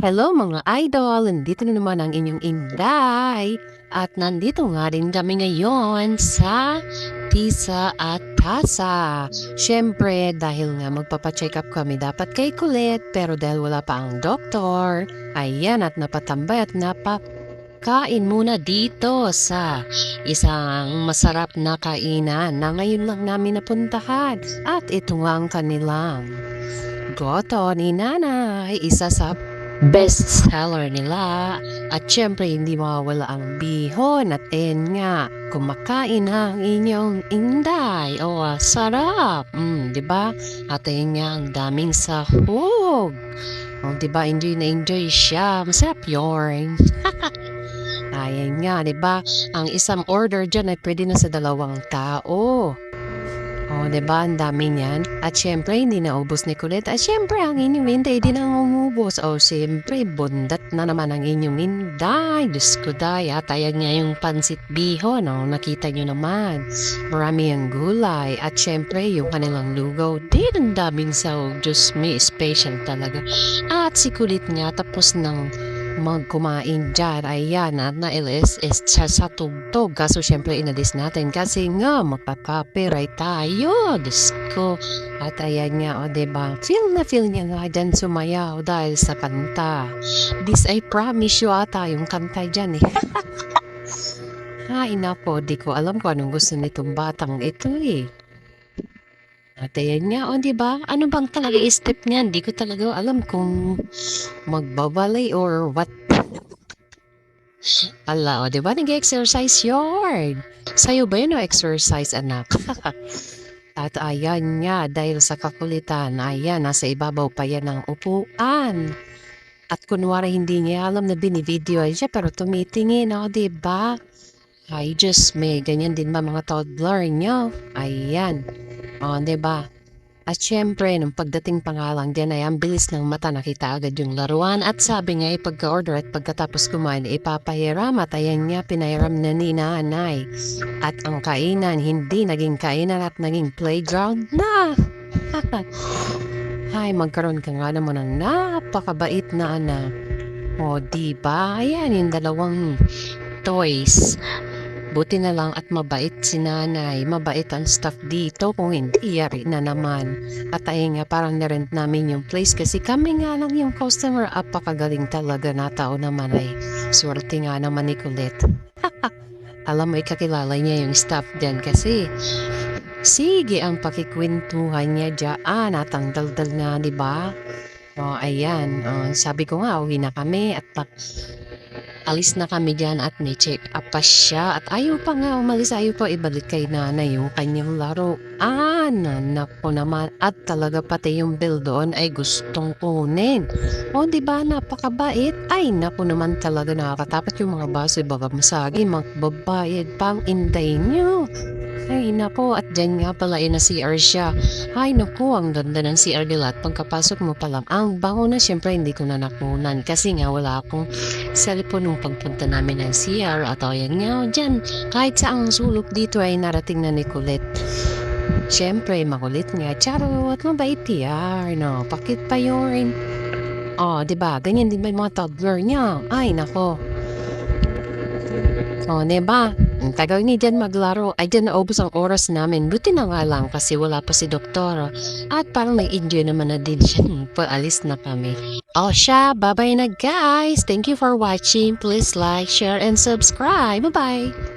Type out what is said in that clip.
Hello mga idol! Nandito na naman ang inyong Inday. At nandito nga rin kami ngayon sa Tisa at Tasa. Siyempre, dahil nga magpapacheck up kami dapat kay Kulit, pero dahil wala pa ang doktor, ayan at napatambay at napakain muna dito sa isang masarap na kainan na ngayon lang namin napuntahan. At ito nga ang kanilang goto ni Nanay, isa sa best seller nila. At syempre hindi mawawala ang bihon at nga kumakain ang inyong Inday. Sarap. 'Di ba? At nga ang daming sahog. Di ba? Enjoy na enjoy siya. Masarap yun. Ayan nga, di ba? Ang isang order dyan ay pwede na sa 2 tao. Diba? Ang dami niyan. At syempre, hindi naubos ni Kulit. At syempre, ang inyong Inday, hindi na umubos. Syempre, bundat na naman ang inyong Inday. Diyos ko, day. At ayan nga yung pansit bihon. Nakita nyo naman. Marami ang gulay. At syempre, yung kanilang lugaw. Din, ang daming sahog. Diyos me, special talaga. At si Kulit nga, tapos ng magkumain dyan, ayan at na-LSS siya sa tugtog. Kaso syempre inalis natin kasi nga magpa-copyright tayo. Diyos ko. At ayan nga, diba? Feel niya nga dyan sumayaw dahil sa kanta. This I promise you ata yung kanta dyan eh. Ay nako, di ko alam kung anong gusto nitong batang ito eh. At ayan nga, diba? Ano bang talaga step niyan? Di ko talaga alam kung magbabalay or what. Ala, diba? Nag-exercise yun. Sa'yo ba yun o exercise, anak? At ayan nga, dahil sa kakulitan, ayan, nasa ibabaw pa yan ng upuan. At kunwari hindi niya alam na binivideo siya, pero tumitingin, diba? Ay, just may ganyan din ba mga toddler niyo? Ayan. Diba? At syempre, nung pagdating pa nga lang din ay ang bilis ng mata, nakita agad yung laruan. At sabi nga pagka-order at pagkatapos kumain, ipapahiram. At ayan nga, pinahiram na ni Nanay. At ang kainan, hindi naging kainan at naging playground na. Ay, magkaroon ka nga naman ng napakabait na anak. Diba? Ayan, yung 2 toys. Buti na lang at mabait si Nanay. Mabait ang staff dito. Kung hindi, yari na naman. At ayun nga, parang narent namin yung place kasi kami nga lang yung customer. Apakagaling talaga na tao naman ay. Swerte nga naman ni Kulit. Alam mo, ikakilala niya yung staff dyan kasi sige ang pakikwentuhan niya dyan at ang daldal nga, diba? Ayan. Sabi ko nga, uwi na kami at alis na kami dyan at ni-check up pa siya. At ayaw pa nga umalis, ayaw pa ibalik kay Nanay yung kanyang laruan. Naku naman. At talaga pati yung bill doon ay gustong kunin. Diba napakabait? Ay naku naman talaga, nakakatapat yung mga baso. Baka masagi, magbabayad pang Inday nyo. Ay naku, at dyan nga pala na CR siya. Ay naku, ang ganda ng CR nila at pagkapasok mo pa lang, ang bango na. Syempre hindi ko na nakunan kasi nga wala akong cellphone nung pagpunta namin ng CR. At ayan nga, dyan, kahit saang sulok dito ay narating na ni Kulit. Syempre, makulit nga, charot, mabait yan, pakit pa yun. Diba, ganyan din ba yung mga toddler niya? Ay nako. Diba? Ang tagal ni dyan maglaro, ay dyan naubos ang oras namin. Buti na nga lang kasi wala pa si doktor. At parang nag-enjoy naman na din siya. Paalis na kami. Siya, bye-bye na guys. Thank you for watching. Please like, share, and subscribe. Bye-bye.